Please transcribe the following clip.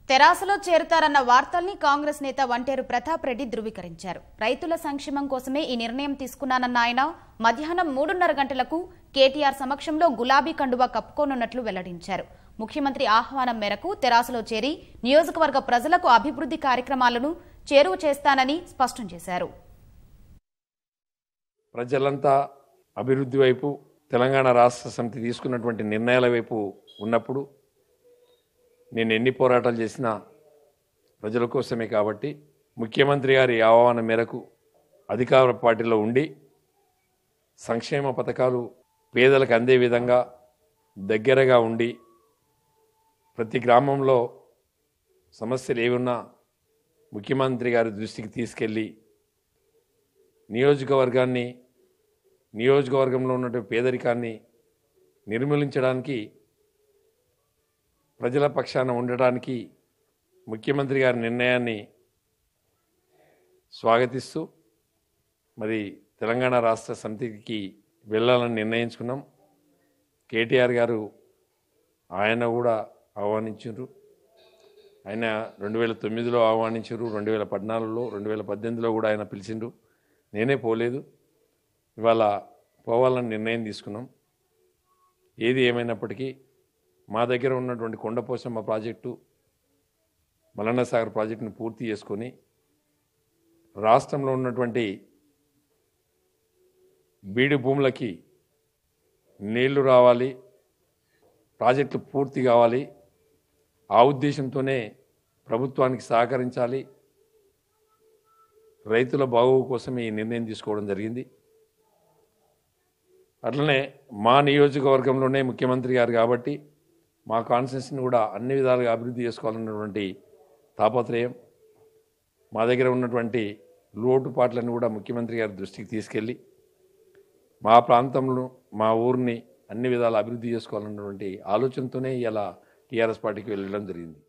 తెరాసలో చేరుతారన్న వార్తల్ని కాంగ్రెస్ నేత వంటేరు ప్రతాప్ రెడ్డి ధృవీకరించారు. రైతుల సంక్షేమం కోసమే ఈ నిర్ణయం తీసుకున్నానన్న ఆయన మధ్యాహ్నం 3:30 గంటలకు కేటీఆర్ సమక్షంలో గులాబీ కండువా కప్పుకోనున్నట్లు వెల్లడించారు. ముఖ్యమంత్రి ఆహ్వానం మేరకు తెరాసలో చేరి నియోజకవర్గ ప్రజలకు అభివృద్ధి కార్యక్రమాలను చేరువ చేస్తానని స్పష్టం చేశారు. ప్రజలంతా అభివృద్ధి వైపు తెలంగాణ రాష్ట్ర సమితి తీసుకున్నటువంటి నిర్ణయాల వైపు ఉన్నప్పుడు నేను ఎన్ని పోరాటాలు చేసినా ప్రజల కోసమే కాబట్టి ముఖ్యమంత్రి గారి ఆహ్వానం మేరకు అధికార పార్టీలో ఉండి సంక్షేమ పథకాలు పేదలకు అందే విధంగా దగ్గరగా ఉండి ప్రతి గ్రామంలో సమస్యలు ఏమున్నా ముఖ్యమంత్రి గారి దృష్టికి తీసుకెళ్ళి నియోజకవర్గంలో ఉన్నటువంటి పేదరికాన్ని నిర్మూలించడానికి ప్రజల పక్షాన ఉండడానికి ముఖ్యమంత్రి గారి నిర్ణయాన్ని స్వాగతిస్తూ మరి తెలంగాణ రాష్ట్ర సమితికి వెళ్ళాలని నిర్ణయించుకున్నాం. కేటీఆర్ గారు ఆయన కూడా ఆహ్వానించారు. ఆయన 2009లో ఆహ్వానించారు, 2014లో 2018లో కూడా ఆయన పిలిచిండ్రు. నేనే పోలేదు. ఇవాళ పోవాలని నిర్ణయం తీసుకున్నాం. ఏది ఏమైనప్పటికీ మా దగ్గర ఉన్నటువంటి కొండపోచమ్మ ప్రాజెక్టు, మల్లన్న సాగర్ ప్రాజెక్టును పూర్తి చేసుకొని రాష్ట్రంలో ఉన్నటువంటి బీడు భూములకి నీళ్లు రావాలి, ప్రాజెక్టులు పూర్తి కావాలి. ఆ ఉద్దేశంతోనే ప్రభుత్వానికి సహకరించాలి, రైతుల బాగు కోసం ఈ నిర్ణయం తీసుకోవడం జరిగింది. అట్లనే మా నియోజకవర్గంలోనే ముఖ్యమంత్రి గారు కాబట్టి మా కాన్స్టిట్యూన్సీని కూడా అన్ని విధాలుగా అభివృద్ధి చేసుకోవాలన్నటువంటి తాపత్రయం, మా దగ్గర ఉన్నటువంటి లోటుపాట్లను కూడా ముఖ్యమంత్రి గారి దృష్టికి తీసుకెళ్ళి మా ప్రాంతంలో మా ఊరిని అన్ని విధాలు అభివృద్ధి చేసుకోవాలన్నటువంటి ఆలోచనతోనే ఇలా టీఆర్ఎస్ పార్టీకి వెళ్ళడం జరిగింది.